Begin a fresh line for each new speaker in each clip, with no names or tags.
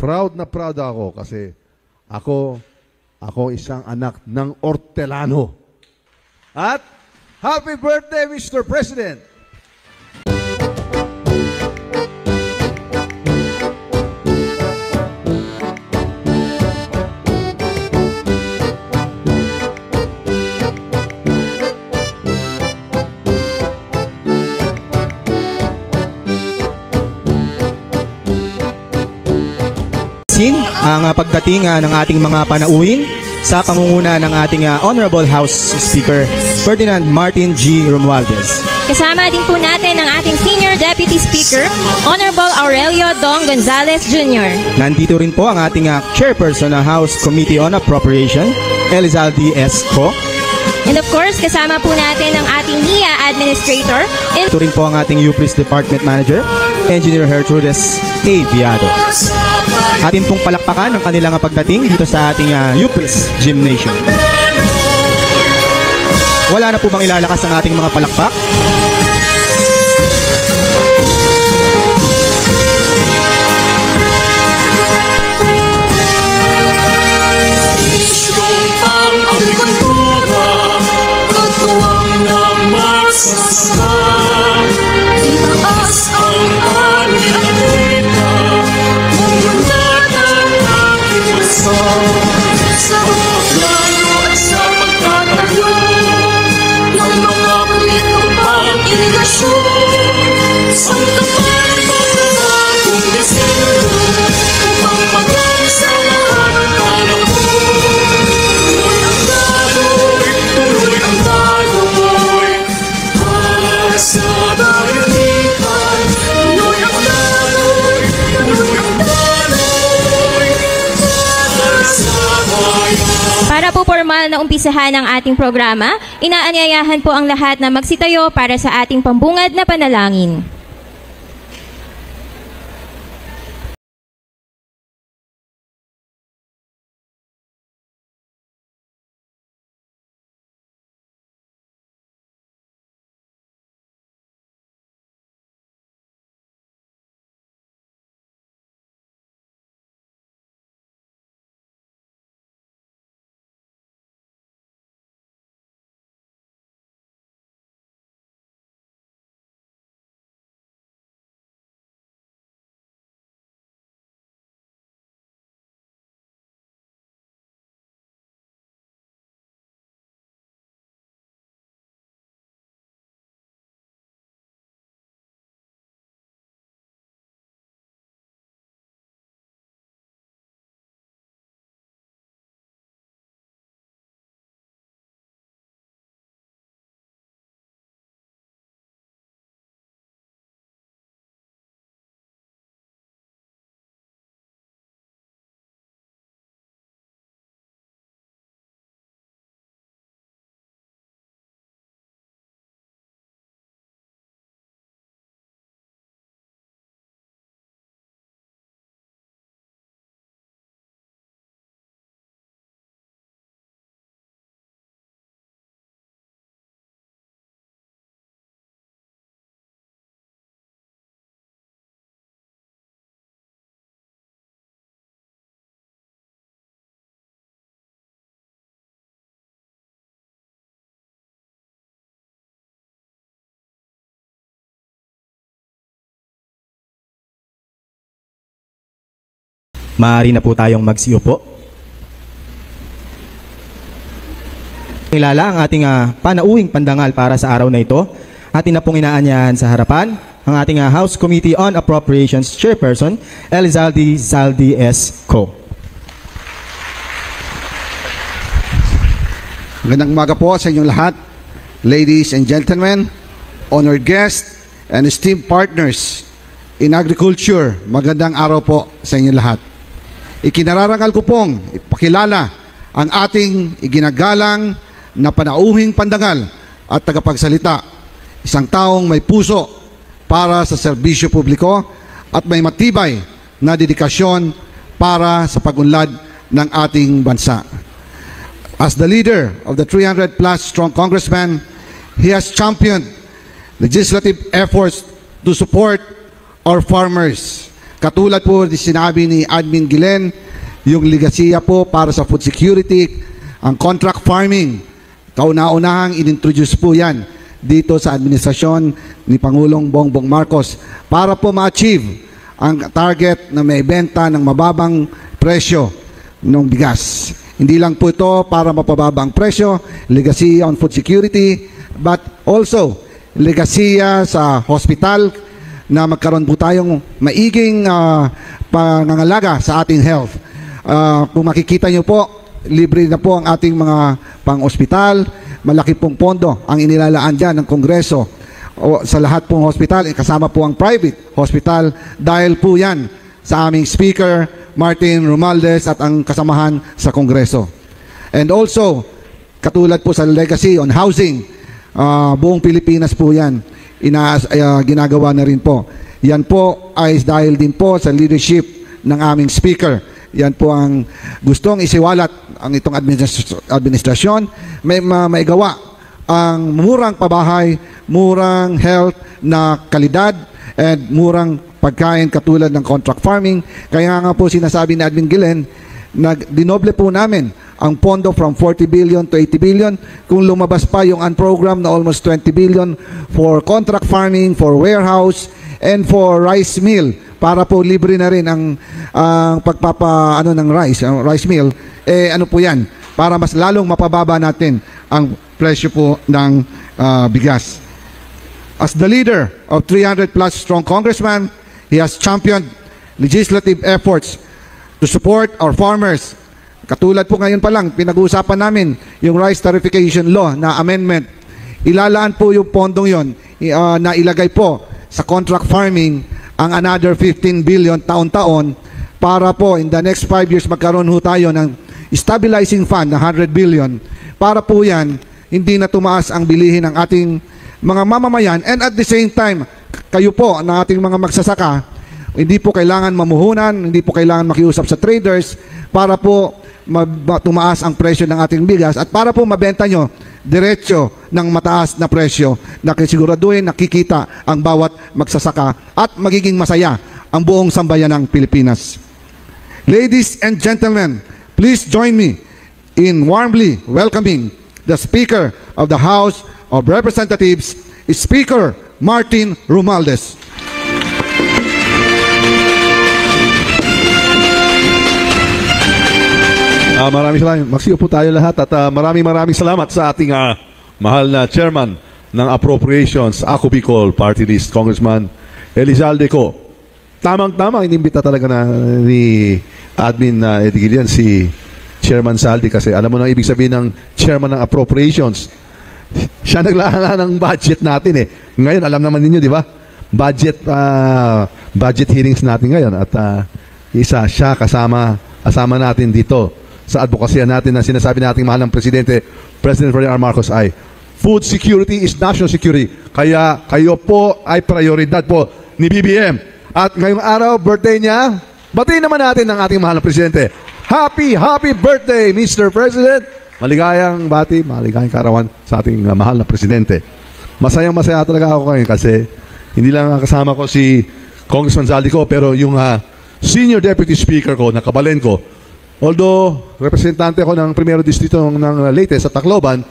Proud na proud ako kasi ako isang anak ng Hortelano. At happy birthday, Mr. President!
Ang pagdating ng ating mga panauhin sa pangunguna ng ating Honorable House Speaker Ferdinand Martin G. Romualdez.
Kasama din po natin ang ating Senior Deputy Speaker, Honorable Aurelio Dong Gonzales Jr.
Nandito rin po ang ating Chairperson ng House Committee on Appropriation, Elizalde S. Co.
And of course, kasama po natin ang ating NIA Administrator.
Ito rin po ang ating UPRIS Department Manager, Engineer Gertrudis A. Viado. Atin pong palakpakan ang kanilang pagdating dito sa ating UPRIS Gymnasium. Wala na po bang ilalakas ang ating mga palakpak?
Para po formal na umpisahan ang ating programa, inaanyayahan po ang lahat na magsitayo para sa ating pambungad na panalangin.
Maaari na po tayong magsiupo. Kilala ang ating panauhing pandangal para sa araw na ito. Atin na pong inaanyahan sa harapan ang ating House Committee on Appropriations Chairperson, Elizalde S. Co.
Magandang umaga po sa inyong lahat, ladies and gentlemen, honored guests, and esteemed partners in agriculture. Magandang araw po sa inyong lahat. Ikinararangal ko pong ipakilala ang ating iginagalang na panauhing pandangal at tagapagsalita. Isang taong may puso para sa serbisyo publiko at may matibay na dedikasyon para sa pag-unlad ng ating bansa. As the leader of the 300-plus strong congressman, he has championed legislative efforts to support our farmers, Katulad po sinabi ni Admin Gilen, yung ligasiya po para sa food security, ang contract farming, kauna-unahang inintroduce po yan dito sa administrasyon ni Pangulong Bongbong Marcos para po ma-achieve ang target na may benta ng mababang presyo ng bigas. Hindi lang po ito para mapababa ang presyo, ligasiya on food security, but also ligasiya sa hospital na magkaroon po tayong maiging pangangalaga sa ating health. Kung makikita nyo po, libre na po ang ating mga pang-ospital, malaki pong pondo ang inilalaan dyan ng Kongreso sa lahat pong hospital, kasama po ang private hospital dahil po yan sa aming Speaker Martin Romualdez at ang kasamahan sa Kongreso. And also, katulad po sa legacy on housing, buong Pilipinas po yan, ginagawa na rin po. Yan po ay dahil din po sa leadership ng aming Speaker. Yan po ang gustong isiwalat ang itong administrasyon. May maigawa ang murang pabahay, murang health na kalidad, and murang pagkain katulad ng contract farming. Kaya nga po sinasabi ni Admin Gilen, dinoble po namin ang pondo from 40 billion to 80 billion. Kung lumabas pa yung unprogrammed na almost 20 billion for contract farming, for warehouse, and for rice mill, para po libre na rin ang ng rice mill, ano po yan, para mas lalong mapababa natin ang presyo po ng bigas. As the leader of 300 plus strong congressman, he has championed legislative efforts to support our farmers. Katulad po ngayon pa lang, pinag-uusapan namin yung rice tarification law na amendment. Ilalaan po yung pondong yon na ilagay po sa contract farming ang another 15 billion taon-taon para po in the next 5 years magkaroon ho tayo ng stabilizing fund na 100 billion para po yan hindi na tumaas ang bilihin ng ating mga mamamayan, and at the same time kayo po na ating mga magsasaka hindi po kailangan mamuhunan, hindi po kailangan makiusap sa traders para po tumaas ang presyo ng ating bigas at para po mabenta nyo diretso ng mataas na presyo na kisiguraduhin nakikita ang bawat magsasaka at magiging masaya ang buong sambayan ng Pilipinas. Ladies and gentlemen, please join me in warmly welcoming the Speaker of the House of Representatives, Speaker Martin Romualdez.
Maraming salamat. Magsiupo tayo lahat at maraming salamat sa ating mahal na chairman ng Appropriations, Ako Bicol Party List, Congressman Elizalde Co. Tamang-tama, inimbita talaga na ni Admin Eddie Gilian si Chairman Saldi kasi alam mo na ibig sabihin ng chairman ng Appropriations. Siya naglalaan ng budget natin eh. Ngayon, alam naman ninyo, di ba? Budget hearings natin ngayon at siya kasama natin dito sa advokasya natin na sinasabi nating mahal ng Presidente, President Ferdinand R. Marcos ay food security is national security. Kaya kayo po ay prioridad po ni BBM. At ngayong araw, birthday niya, batiin naman natin ng ating mahal ng Presidente. Happy birthday, Mr. President! Maligayang bati, maligayang karawan sa ating mahal na Presidente. Masayang-masaya talaga ako ngayon kasi hindi lang kasama ko si Congressman Zaldico pero yung Senior Deputy Speaker ko, na kabalen ko, although representante ko ng primero distrito ng Leyte sa Tacloban,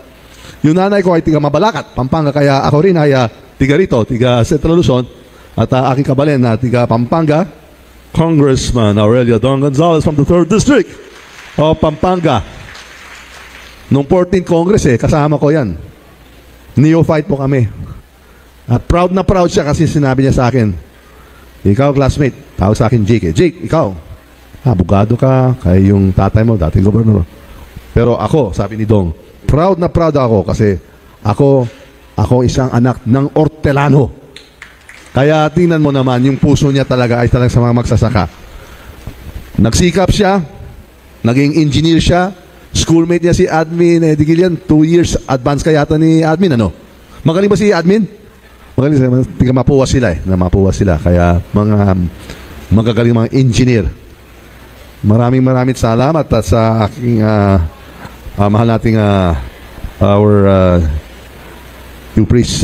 yung nanay ko ay tiga Mabalacat, Pampanga, kaya ako rin ay tiga rito, tiga Central Luzon, at aking kabalen na tiga Pampanga, Congressman Aurelio Don Gonzales from the 3rd District of Pampanga. Nung 14th Congress kasama ko yan. Neophyte po kami. At proud na proud siya kasi sinabi niya sa akin, ikaw classmate, tawag sa akin Jake. Jake, ikaw, abogado ka, kaya yung tatay mo, dating gobernador. Pero ako, sabi ni Dong, proud na proud ako kasi ako isang anak ng Hortelano. Kaya tingnan mo naman, yung puso niya talaga ay talagang sa mga magsasaka. Nagsikap siya, naging engineer siya, schoolmate niya si Admin Eddie Gilian, 2 years advance ka yata ni Admin, ano? Magaling ba si Admin? Magaling sila, tiga Mapuwa sila Mapuwa sila, kaya mga magagaling mga engineer. Maraming salamat at sa aking mahal nating our you please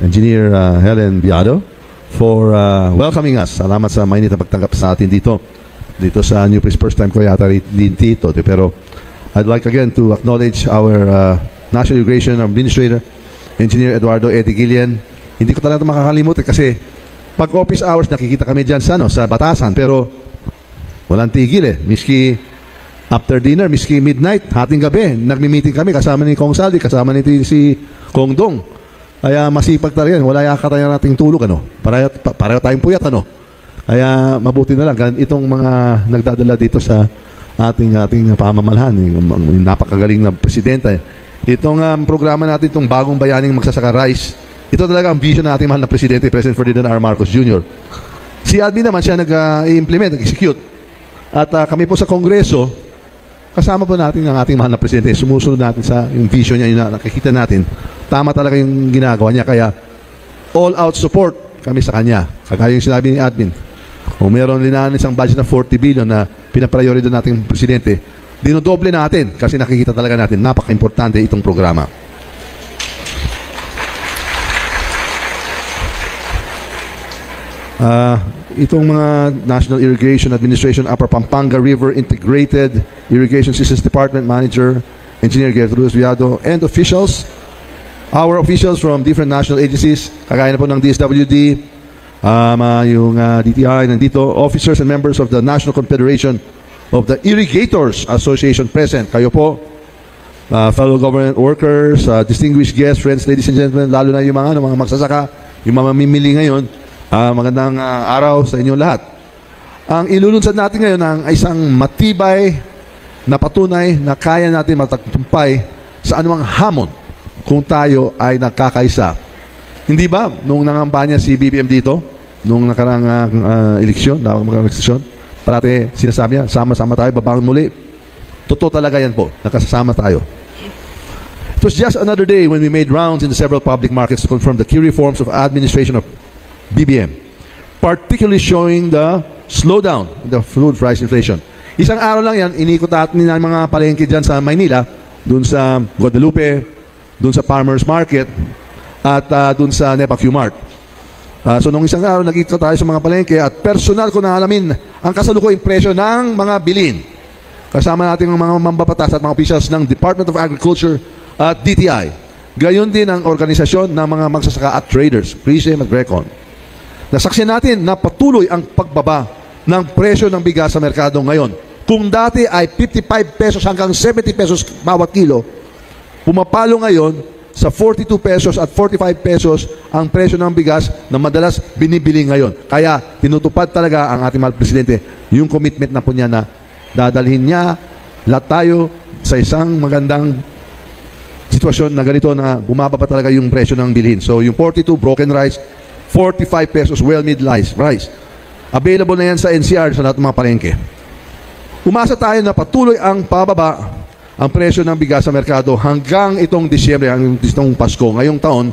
engineer Helen Biado for welcoming us. Salamat sa mainit na pagtanggap sa atin dito sa New Place. First time ko yata din dito. Pero I'd like again to acknowledge our National Immigration Administrator, Engineer Eduardo Eddie Gillian. Hindi ko talaga makakalimutan kasi pag office hours nakikita kami dyan sa Batasan, pero walang tigil eh. Miski after dinner, miski midnight, hating gabi, nagmi-meeting kami kasama ni Kong Saldi, kasama ni si Kong Dong. Kaya masipag talaga yan. Wala yaka tayo nating tulog, pareho tayong puyat, Kaya mabuti na lang itong mga nagdadala dito sa ating pamamalahan, yung napakagaling na presidente. Itong programa natin, itong bagong bayaning magsasaka rice, ito talaga ang vision ng ating mahal na presidente, President Ferdinand R. Marcos Jr. Si Admin naman siya nag-implement, nag-execute. At kami po sa Kongreso, kasama po natin ang ating mahal na presidente. Sumusunod natin sa yung vision niya, yung nakikita natin. Tama talaga yung ginagawa niya. Kaya all-out support kami sa kanya. Kagaya yung sinabi ni Admin. Kung meron din na isang budget na 40 billion na pinapriority nating presidente, dinodoble natin kasi nakikita talaga natin napaka-importante itong programa. Itong mga National Irrigation Administration Upper Pampanga River Integrated Irrigation Systems Department Manager, Engineer Gertrudis Viado, and officials, our officials from different national agencies, kagaya na po ng DSWD, yung DTI nandito, officers and members of the National Confederation of the Irrigators Association present. Kayo po, fellow government workers, distinguished guests, friends, ladies and gentlemen, lalo na yung mga magsasaka, yung mga mamimili ngayon, magandang araw sa inyong lahat. Ang ilulunsad natin ngayon ang isang matibay na patunay na kaya natin matagpumpay sa anumang hamon kung tayo ay nagkakaisa. Hindi ba, nung nangampanya si BBM dito, nung nakarang eleksyon, parati sinasabi niya, sama-sama tayo, babangon muli. Totoo talaga yan po, nakasama tayo. It was just another day when we made rounds in the several public markets to confirm the key reforms of administration of BBM, particularly showing the slowdown in the food price inflation. Isang araw lang yan, inikot natin ng mga palengke dyan sa Maynila, dun sa Guadalupe, dun sa Farmers Market, at dun sa Nepa Q-Mart. So nung isang araw, nagkita tayo sa mga palengke at personal ko na alamin ang kasalukuyang presyo ng mga bilhin. Kasama natin ang mga mambabatas at mga officials ng Department of Agriculture at DTI. Gayon din ang organisasyon ng mga magsasaka at traders, PRISEM at GRECON. Nasaksihan natin na patuloy ang pagbaba ng presyo ng bigas sa merkado ngayon. Kung dati ay 55 pesos hanggang 70 pesos bawat kilo, pumapalo ngayon sa 42 pesos at 45 pesos ang presyo ng bigas na madalas binibili ngayon. Kaya tinutupad talaga ang ating mahal presidente yung commitment na po niya na dadalhin niya lahat tayo sa isang magandang sitwasyon na ganito na bumababa talaga yung presyo ng bilhin. So yung 42 broken rice, 45 pesos well-made rice. Available na yan sa NCR sa lahat ng mga palengke. Umasa tayo na patuloy ang pababa ang presyo ng bigas sa merkado hanggang itong Disyembre, hanggang itong Pasko ngayong taon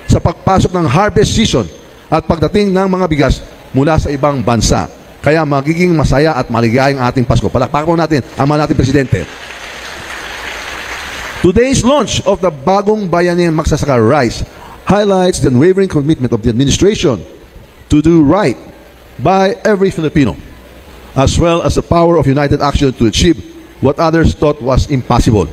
sa pagpasok ng harvest season at pagdating ng mga bigas mula sa ibang bansa. Kaya magiging masaya at maligayang ating Pasko. Palakpakan po natin ang mga nating presidente. Today's launch of the bagong bayanihan magsasaka rice highlights the unwavering commitment of the administration to do right by every Filipino, as well as the power of united action to achieve what others thought was impossible.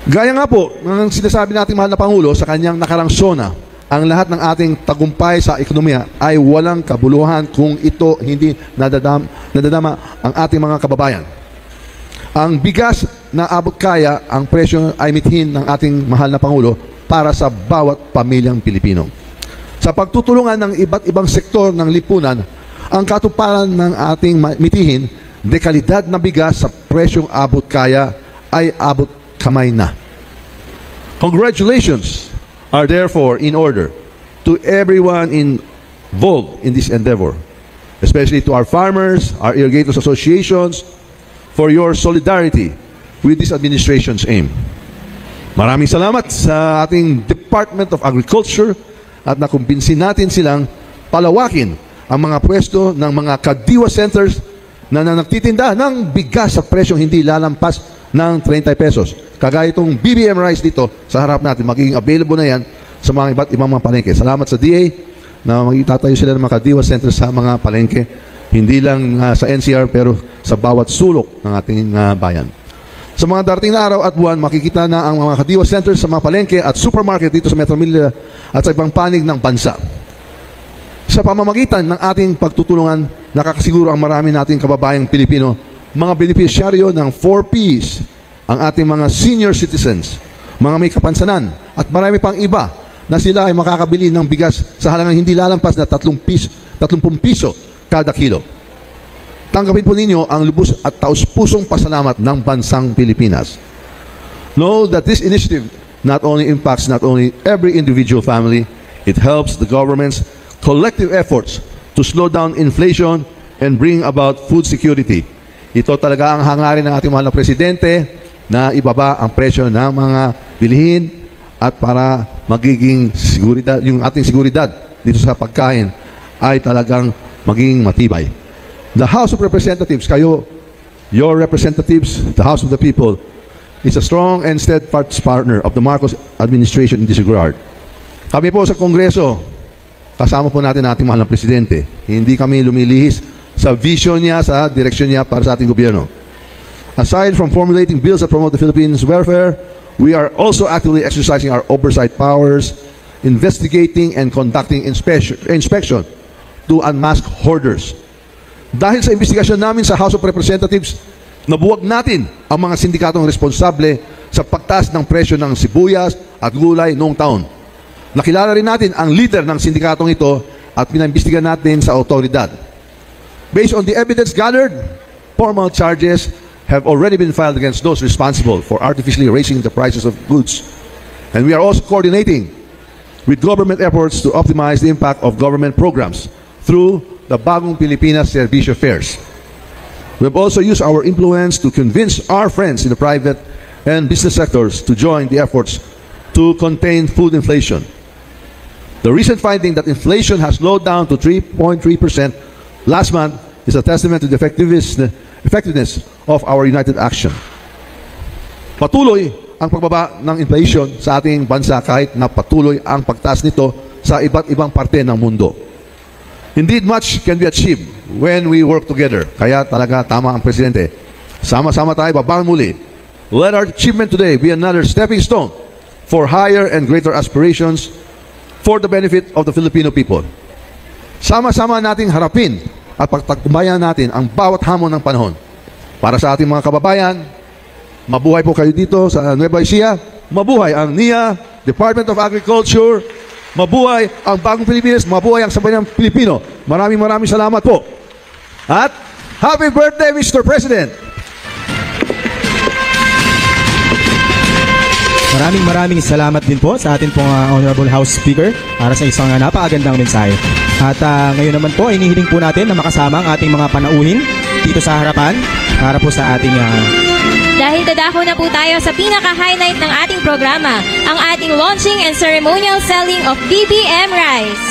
Gaya nga po, ng sinasabi nating mahal na Pangulo sa kanyang nakarang SONA, ang lahat ng ating tagumpay sa ekonomiya ay walang kabuluhan kung ito hindi nadadama ang ating mga kababayan. Ang bigas na abot kaya, ang presyo ay mithin ng ating mahal na Pangulo para sa bawat pamilyang Pilipino. Sa pagtutulungan ng iba't ibang sektor ng lipunan, ang katuparan ng ating mitihin, dekalidad na bigas sa presyong abot kaya ay abot kamay na. Congratulations are therefore in order to everyone involved in this endeavor, especially to our farmers, our irrigators associations, for your solidarity with this administration's aim. Maraming salamat sa ating Department of Agriculture at nakumbinsin natin silang palawakin ang mga pwesto ng mga Kadiwa centers na nagtitinda ng bigas sa presyong hindi lalampas ng 30 pesos. Kagaya itong BBM rice dito sa harap natin, magiging available na yan sa mga iba't ibang mga palengke. Salamat sa DA na magtatayo sila ng mga Kadiwa Center sa mga palengke. Hindi lang sa NCR pero sa bawat sulok ng ating bayan. Sa mga darating na araw at buwan, makikita na ang mga Kadiwa Centers sa mga palengke at supermarket dito sa Metro Manila at sa ibang panig ng bansa. Sa pamamagitan ng ating pagtutulungan, nakakasiguro ang marami nating kababayang Pilipino, mga benepisyaryo ng 4Ps, ang ating mga senior citizens, mga may kapansanan, at marami pang iba na sila ay makakabili ng bigas sa halagang hindi lalampas na 30 piso kada kilo. Tanggapin po ninyo ang lubos at taus-pusong pasalamat ng bansang Pilipinas. Know that this initiative not only impacts not only every individual family, it helps the government's collective efforts to slow down inflation and bring about food security. Ito talaga ang hangarin ng ating mahal na presidente na ibaba ang presyo ng mga bilihin at para magiging seguridad, yung ating seguridad dito sa pagkain ay talagang maging matibay. The House of Representatives, kayo, your representatives, the House of the People, is a strong and steadfast partner of the Marcos administration in this regard. Kami po sa Kongreso, kasama po natin ating mahal na presidente. Hindi kami lumilihis sa vision niya, sa direksyon niya para sa ating gobyerno. Aside from formulating bills that promote the Philippines' welfare, we are also actively exercising our oversight powers, investigating and conducting inspection to unmask hoarders. Dahil sa investigasyon namin sa House of Representatives, nabuwag natin ang mga sindikatong responsable sa pagtaas ng presyo ng sibuyas at gulay noong taon. Nakilala rin natin ang leader ng sindikatong ito at pinaimbestigan natin sa otoridad. Based on the evidence gathered, formal charges have already been filed against those responsible for artificially raising the prices of goods. And we are also coordinating with government efforts to optimize the impact of government programs through the Bagong Pilipinas Servicio Fairs. We have also used our influence to convince our friends in the private and business sectors to join the efforts to contain food inflation. The recent finding that inflation has slowed down to 3.3% last month is a testament to the effectiveness of our united action. Patuloy ang pagbaba ng inflation sa ating bansa kahit na patuloy ang pagtaas nito sa iba't ibang parte ng mundo. Indeed, much can be achieved when we work together. Kaya talaga tama ang presidente. Sama-sama tayo babangon muli. Let our achievement today be another stepping stone for higher and greater aspirations for the benefit of the Filipino people. Sama-sama nating harapin at pagtagumpayan natin ang bawat hamon ng panahon. Para sa ating mga kababayan, mabuhay po kayo dito sa Nueva Ecija, mabuhay ang NIA, Department of Agriculture, mabuhay ang Bagong Pilipinas, mabuhay ang sambayang Pilipino. Maraming salamat po. At happy birthday, Mr. President!
Maraming salamat din po sa atin pong Honorable House Speaker para sa isang napakagandang mensahe. At ngayon naman po, inihiling po natin na makasama ang ating mga panauhin dito sa harapan para po sa ating
Dahil dadako na po tayo sa pinaka-highlight ng ating programa, ang ating launching and ceremonial selling of BBM Rice.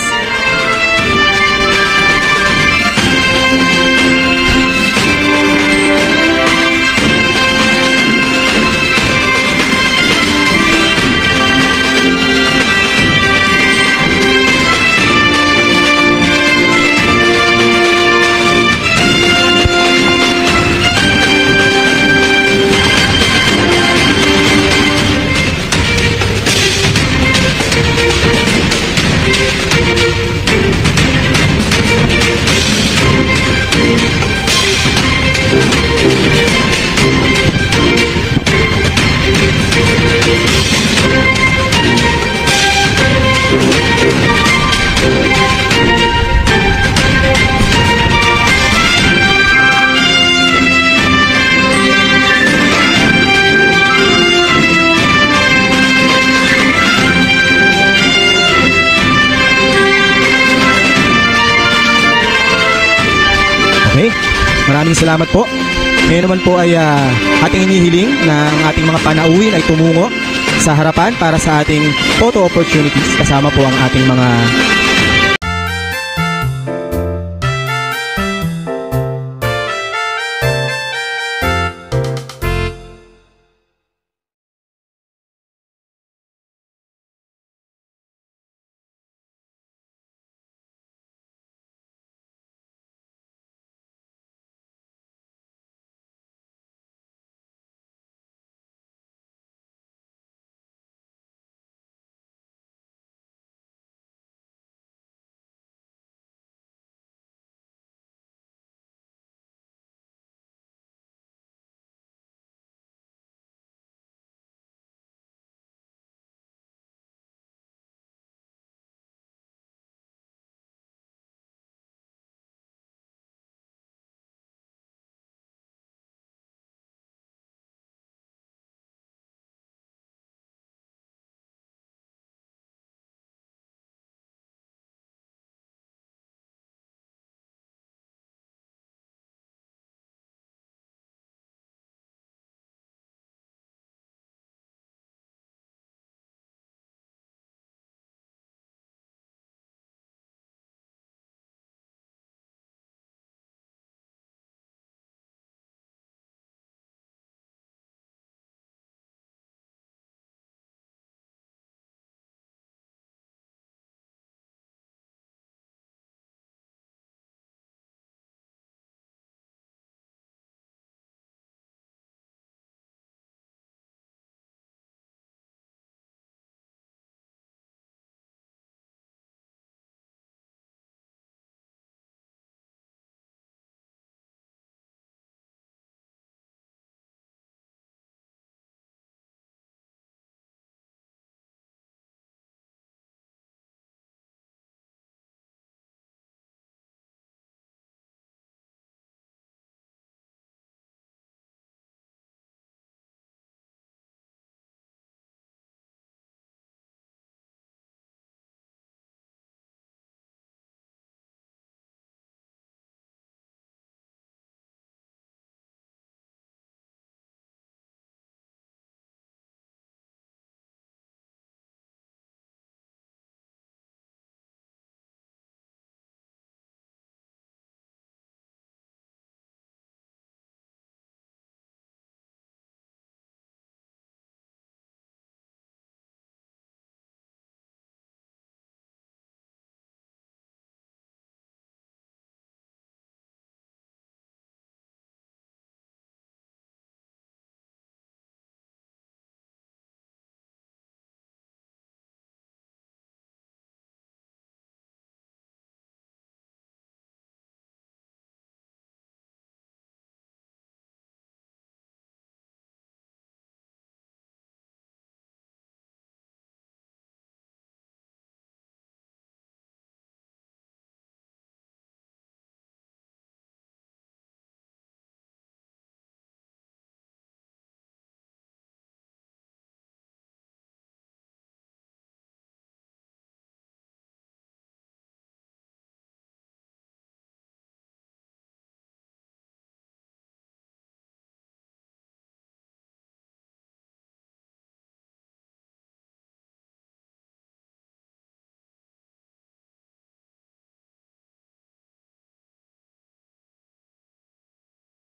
Okay, maraming salamat po. Ngayon naman po ay ating inihiling na ang ating mga panauhin ay tumungo sa harapan para sa ating photo opportunities kasama po ang ating mga